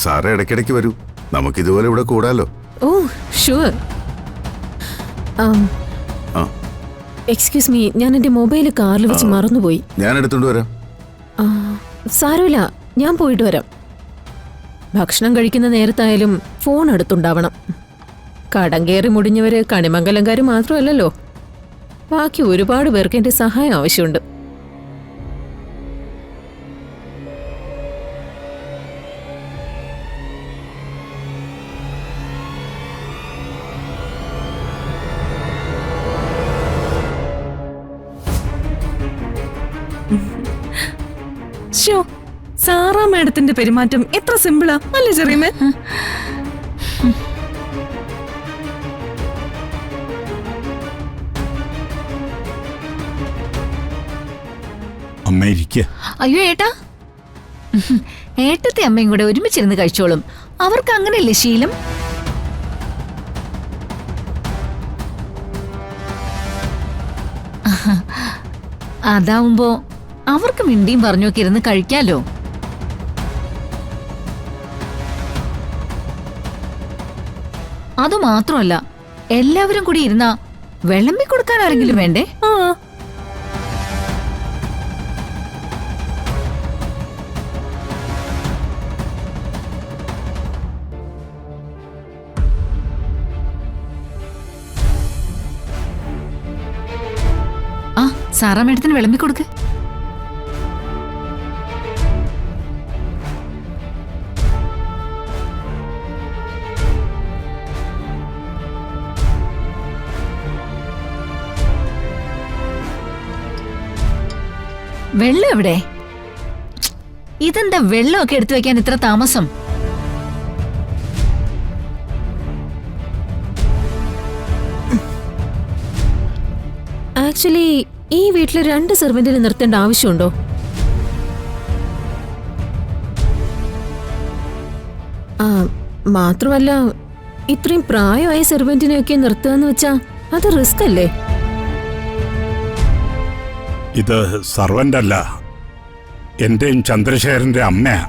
Sir ഇടയ്ക്കിടയ്ക്ക് വരൂ, നമുക്കിതുപോലെ ഇവിടെ കൂടാലോ. Oh sure. ആ എക്സ്ക്യൂസ് മീ, ഞാൻ എന്റെ മൊബൈൽ കാറിൽ വെച്ച് മറന്നുപോയി. ഞാൻ എടുത്തോണ്ട് വരാം. സാരമില്ല, ഞാൻ പോയിട്ട് വരാം. ഭക്ഷണം കഴിക്കുന്ന നേരത്തായാലും ഫോൺ എടുത്തുണ്ടാവണം. കടം കയറി മുടിഞ്ഞവര് കണിമംഗലംകാർ മാത്രമല്ലല്ലോ, ബാക്കി ഒരുപാട് പേർക്ക് എന്റെ സഹായം ആവശ്യമുണ്ട്. ഷോ, സാറാ മാഡത്തിന്റെ പെരുമാറ്റം എത്ര സിമ്പിളാ അല്ലേ ചെറിയമേ? അമ്മ ഇരിക്ക. അയ്യോ ഏട്ടാ, ഏട്ടത്തെ അമ്മയും കൂടെ ഒരുമിച്ചിരുന്ന് കഴിച്ചോളും. അവർക്ക് അങ്ങനെയല്ലേ ശീലം. അതാവുമ്പോ അവർക്ക് മിണ്ടിയും പറഞ്ഞൊക്കെ ഇരുന്ന് കഴിക്കാലോ. അതുമാത്രമല്ല, എല്ലാവരും കൂടി ഇരുന്നാ വിളമ്പി കൊടുക്കാൻ ആരെങ്കിലും വേണ്ടേ? ആ സാറാ മേഡത്തിന് വിളമ്പി കൊടുക്ക്. വെള്ളം എവിടെ? ഇതെന്താ വെള്ളമൊക്കെ എടുത്തു വെക്കാൻ ഇത്ര താമസം? ആക്ച്വലി ഈ വീട്ടിൽ 2 സെർവന്റിനെ നിർത്തേണ്ട ആവശ്യമുണ്ടോ? മാത്രമല്ല, ഇത്രയും പ്രായമായ സെർവന്റിനെയൊക്കെ നിർത്തുക എന്ന് വെച്ചാ അത് റിസ്ക് അല്ലേ? ഇത് സർവന്റ് അല്ല, എന്റെയും ചന്ദ്രശേഖരന്റെ അമ്മയാ.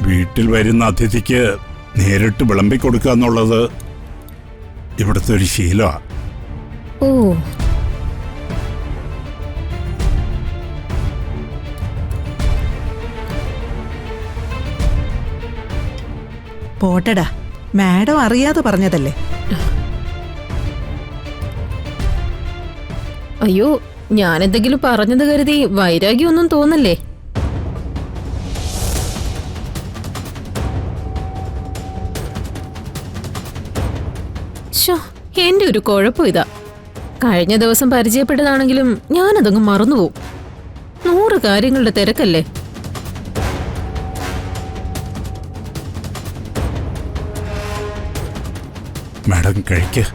വീട്ടിൽ വരുന്ന അതിഥിക്ക് നേരിട്ട് വിളമ്പി കൊടുക്കുക എന്നുള്ളത് ഇവിടുത്തെ ഒരു ശീലമാണ്. ഓ, പോട്ടടാ, മാഡം അറിയാതെ പറഞ്ഞതല്ലേ. അയ്യോ, ഞാനെന്തെങ്കിലും പറഞ്ഞത് കരുതി വൈരാഗ്യമൊന്നും തോന്നല്ലേ? എന്റെ ഒരു കുഴപ്പം ഇതാ, കഴിഞ്ഞ ദിവസം പരിചയപ്പെട്ടതാണെങ്കിലും ഞാനതങ്ങ് മറന്നുപോകും. 100 കാര്യങ്ങളുടെ തിരക്കല്ലേ. മാഡം കഴിക്കുക.